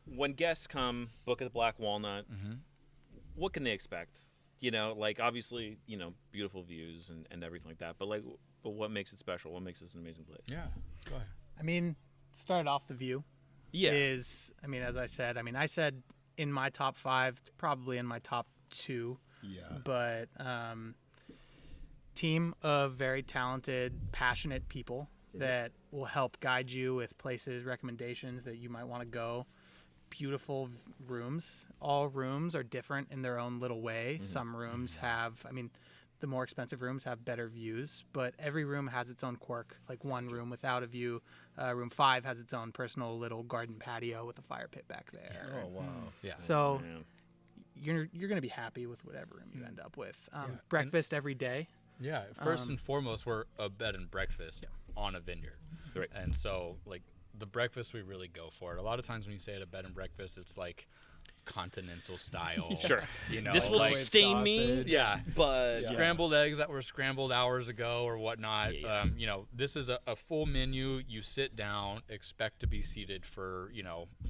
when guests come book at the Black Walnut, what can they expect? Like obviously, beautiful views and everything like that. But what makes it special? What makes this an amazing place? Yeah, go ahead. I mean, start off the view. Yeah. As I said, I said in my top 5, it's probably in my top 2. Yeah. But team of very talented, passionate people that will help guide you with places, recommendations that you might want to go. Beautiful rooms. All rooms are different in their own little way. Some rooms have, the more expensive rooms have better views, but every room has its own quirk. Like one room without a view, room 5 has its own personal little garden patio with a fire pit back there. Oh, wow. Yeah. So you're going to be happy with whatever room you end up with. Breakfast every day. Yeah. First and foremost, we're a bed and breakfast on a vineyard. Right. And so, the breakfast we really go for it. A lot of times when you say at a bed and breakfast, it's like continental style. Sure. This will sustain me. Yeah. But scrambled eggs that were scrambled hours ago or whatnot. Yeah. This is a full menu. You sit down, expect to be seated for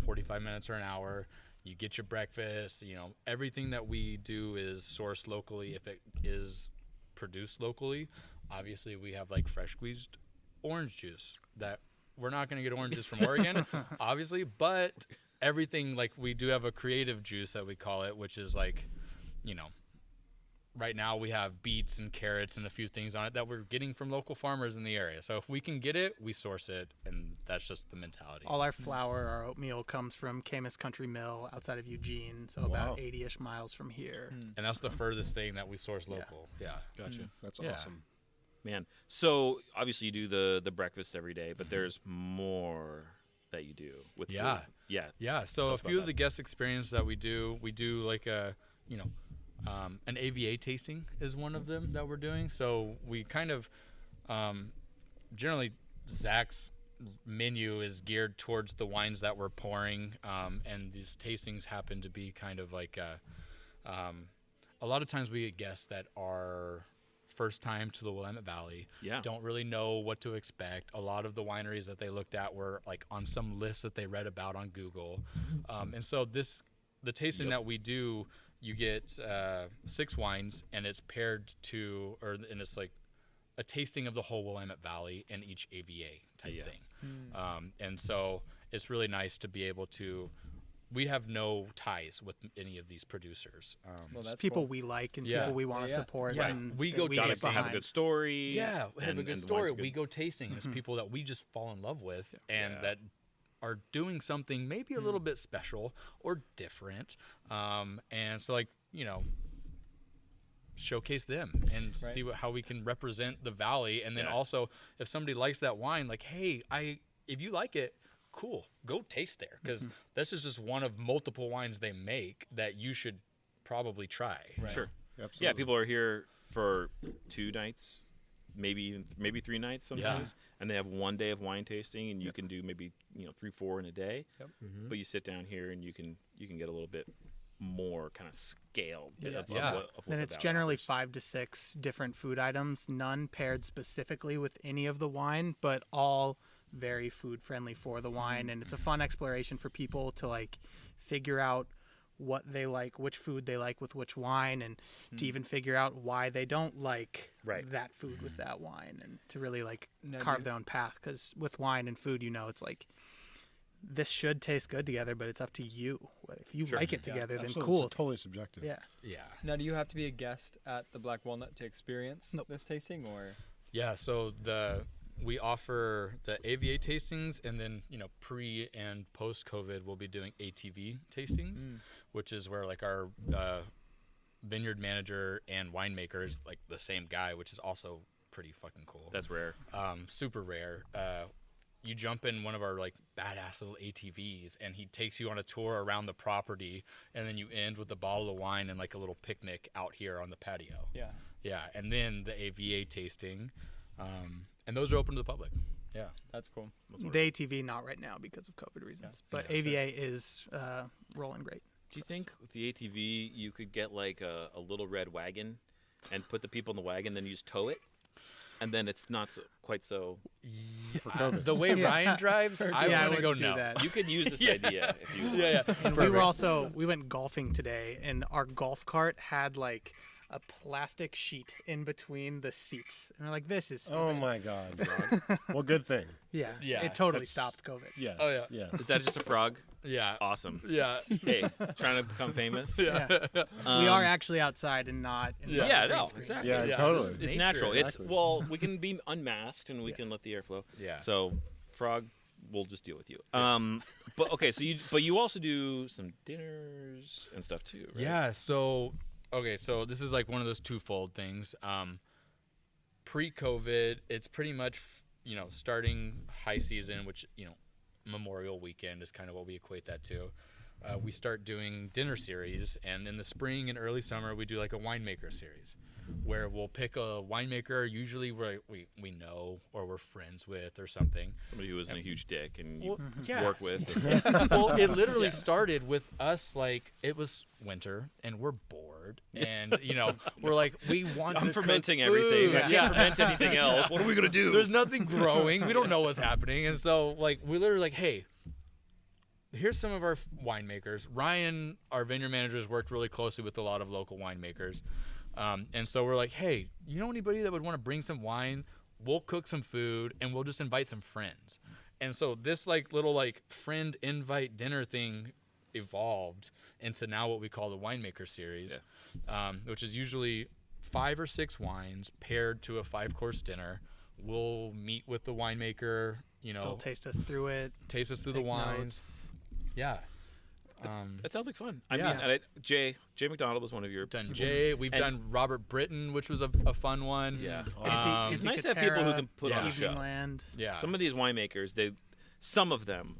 45 minutes or an hour. You get your breakfast. Everything that we do is sourced locally. If it is produced locally, obviously we have fresh squeezed orange juice that we're not going to get oranges from Oregon, obviously, but everything, we do have a creative juice that we call it, which is right now we have beets and carrots and a few things on it that we're getting from local farmers in the area. So if we can get it, we source it, and that's just the mentality. All our flour, our oatmeal comes from Camus Country Mill outside of Eugene, so about 80-ish miles from here. And that's the furthest thing that we source local. Yeah. Gotcha. That's awesome. Man, so obviously you do the breakfast every day, but there's more that you do with food. Yeah. So a few of the guest experiences that we do an AVA tasting is one of them that we're doing. So we kind of generally Zach's menu is geared towards the wines that we're pouring, and these tastings happen to be kind of a lot of times we get guests that are first time to the Willamette Valley, don't really know what to expect. A lot of the wineries that they looked at were on some list that they read about on Google. And so the tasting that we do, you get 6 wines, and it's paired to, and it's a tasting of the whole Willamette Valley and each AVA type thing. And so it's really nice to be able to, we have no ties with any of these producers. That's people we like and people we want to support. Yeah. And we go tasting, have a good story. Yeah, have a good story. We go tasting. It's people that we just fall in love with and that are doing something maybe a little bit special or different. And so showcase them and see how we can represent the valley. And then also, if somebody likes that wine, hey, if you like it, cool, go taste there, because this is just one of multiple wines they make that you should probably try. Right. Sure. Absolutely. Yeah, people are here for 2 nights, maybe 3 nights sometimes, and they have 1 day of wine tasting, and you can do maybe 3, 4 in a day. Yep. But you sit down here and you can get a little bit more kind of scale. Of what then it's generally 5 to 6 different food items, none paired specifically with any of the wine, but all very food friendly for the wine. And it's a fun exploration for people to figure out what they like, which food they like with which wine, and to even figure out why they don't like that food with that wine, and to really carve their own path. Because with wine and food, it's this should taste good together, but it's up to you. If you like it together, then cool. It's totally subjective. Yeah. Now, do you have to be a guest at the Black Walnut to experience this tasting, or? Yeah. So we offer the AVA tastings, and then pre and post COVID we'll be doing ATV tastings, which is where our vineyard manager and winemaker is the same guy, which is also pretty fucking cool. That's rare. Super rare. You jump in one of our badass little ATVs, and he takes you on a tour around the property, and then you end with a bottle of wine and a little picnic out here on the patio. Yeah, and then the AVA tasting. And those are open to the public. Yeah. That's cool. The ATV, not right now because of COVID reasons. But AVA is rolling great. Do you think with the ATV you could get a little red wagon and put the people in the wagon, then you just tow it? and then it's not quite so. The way Ryan drives, I want to go do no. that. You could use this idea if you. And we went golfing today, and our golf cart had like a plastic sheet in between the seats, and we're like, "This is stupid." Oh my God! Well, good thing. Yeah, Yeah, it totally stopped COVID. Yes. Oh, yeah. Yeah. Is that just a frog? Yeah. Awesome. Yeah. Hey, trying to become famous. Yeah. We are actually outside and not. In front of Yeah, the green no, screen. exactly. Yeah, Yeah. totally. It's Nature, natural. exactly. It's well, we can be unmasked and we can let the air flow. Yeah. So, frog, we'll just deal with you. But okay, so you also do some dinners and stuff too, right? Yeah. So this is like one of those twofold things. Pre-COVID, it's pretty much starting high season, which Memorial Weekend is kind of what we equate that to. We start doing dinner series, and in the spring and early summer, we do like a winemaker series, where we'll pick a winemaker, usually we know or we're friends with or something. Somebody who isn't a huge dick and you Well, yeah. work with. Well, it literally started with us, like, it was winter and we're bored, and we're like, we want I'm to fermenting cook everything. food. I can't ferment anything else. What are we gonna do? There's nothing growing. We don't know what's happening, and so like we're literally like, hey, here's some of our winemakers. Ryan, our vineyard manager, has worked really closely with a lot of local winemakers. And so we're like, hey, you know anybody that would want to bring some wine? We'll cook some food, and we'll just invite some friends. And so this little friend invite dinner thing evolved into now what we call the winemaker series, which is usually 5 or 6 wines paired to a 5-course dinner. We'll meet with the winemaker, They'll taste us through it. taste us through the take wines. notes. Yeah. That sounds like fun. Yeah. I mean, Jay McDonald was one of your. Done Jay. We've done Robert Britton, which was a fun one. Yeah. Izzy It's nice to have people who can put on a show. Eveningland. Yeah. Some of these winemakers, some of them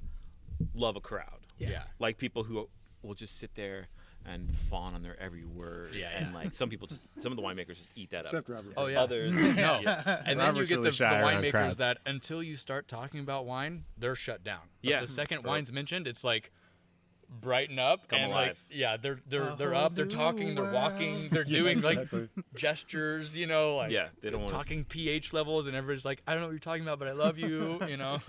love a crowd. Yeah. Like people who will just sit there and fawn on their every word. Yeah. And some people some of the winemakers just eat that Except up. Robert. Oh yeah. Others. No. Yeah. And then you Robert's get really the shy around winemakers crowds. that until you start talking about wine, they're shut down. But Yeah. the second Right. wine's mentioned, it's like brighten up Come and alive. they're up, they're talking, they're walking, they're doing exactly. gestures, Yeah, they don't want talking pH levels, and everybody's like, I don't know what you're talking about, but I love you, Right? Yeah.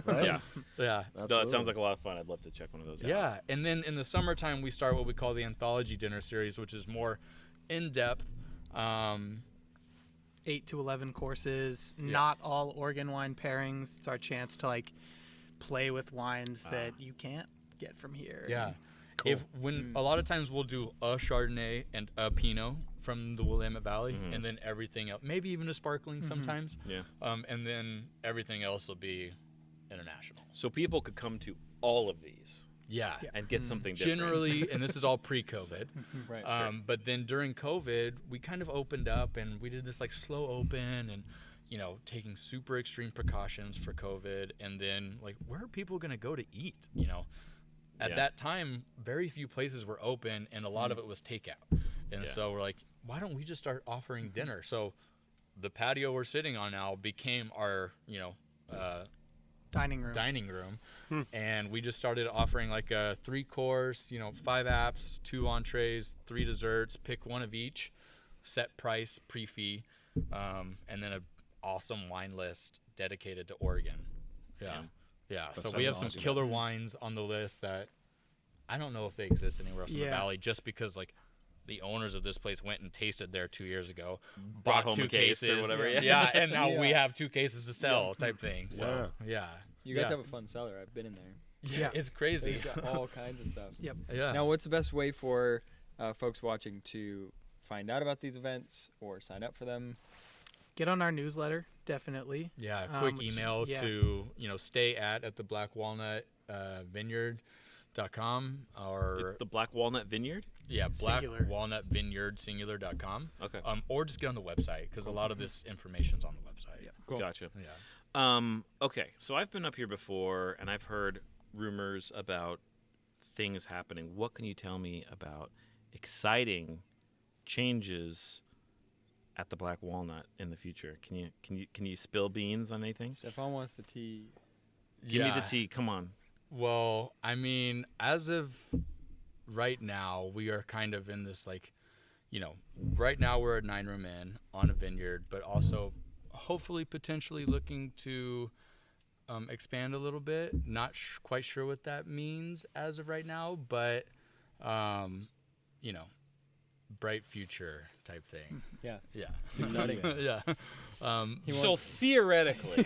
Yeah. No, it Absolutely. sounds like a lot of fun. I'd love to check one of those out. Yeah, and then in the summertime we start what we call the anthology dinner series, which is more in depth. 8 to 11 courses. Not all Oregon wine pairings. It's our chance to play with wines that you can't get from here. Yeah. Cool. When a lot of times we'll do a Chardonnay and a Pinot from the Willamette Valley, and then everything else, maybe even a sparkling sometimes. Yeah. And then everything else will be international. So people could come to all of these Yeah. and get something different. Generally, and this is all pre-COVID. Right. But then during COVID, we kind of opened up and we did this slow open and, taking super extreme precautions for COVID. And then where are people going to go to eat? At Yeah. that time, very few places were open and a lot of it was takeout. And so we're like, why don't we just start offering dinner? So the patio we're sitting on now became our, Dining room. dining room, and we just started offering a 3-course, 5 apps, 2 entrees, 3 desserts, pick one of each, set price, pre-fee, and then an awesome wine list dedicated to Oregon. Yeah. So we have some awesome. killer wines on the list that I don't know if they exist anywhere else in the Yeah. valley, just because the owners of this place went and tasted there 2 years ago, Brought bought home 2 a case or cases, whatever, yeah, and now we Yeah. have 2 cases to sell, type thing. So yeah. You guys Yeah. have a fun cellar. I've been in there. Yeah, it's crazy. There's all kinds of stuff. Yep. Yeah. Now, what's the best way for folks watching to find out about these events or sign up for them? Get on our newsletter, definitely. Yeah, quick email yeah. to stay at the Black Walnut Vineyard.com or The Black Walnut Vineyard? Black Singular. Walnut Vineyard Singular.com. Okay. Or just get on the website because a lot of this information's on the website. Yeah. Gotcha. Yeah. Okay, so I've been up here before, and I've heard rumors about things happening. What can you tell me about exciting changes at the Black Walnut in the future? Can you spill beans on anything? Stefan wants the tea. Give me the tea. Come on. Well, I mean, as of right now, we are kind of in this right now we're a 9-room inn on a vineyard, but also hopefully potentially looking to expand a little bit. Not quite sure what that means as of right now, but you know, bright future type thing. Yeah. Yeah. It's exciting. Yeah. So theoretically,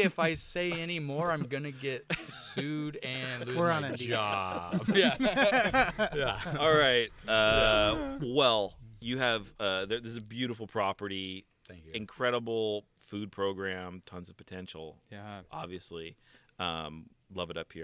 if I say any more, I'm gonna get sued and lose We're on my NDAs. job. Yeah. Yeah. all right. Well, you have this is a beautiful property, Thank you. incredible food program, tons of potential. Yeah. Obviously, love it up here.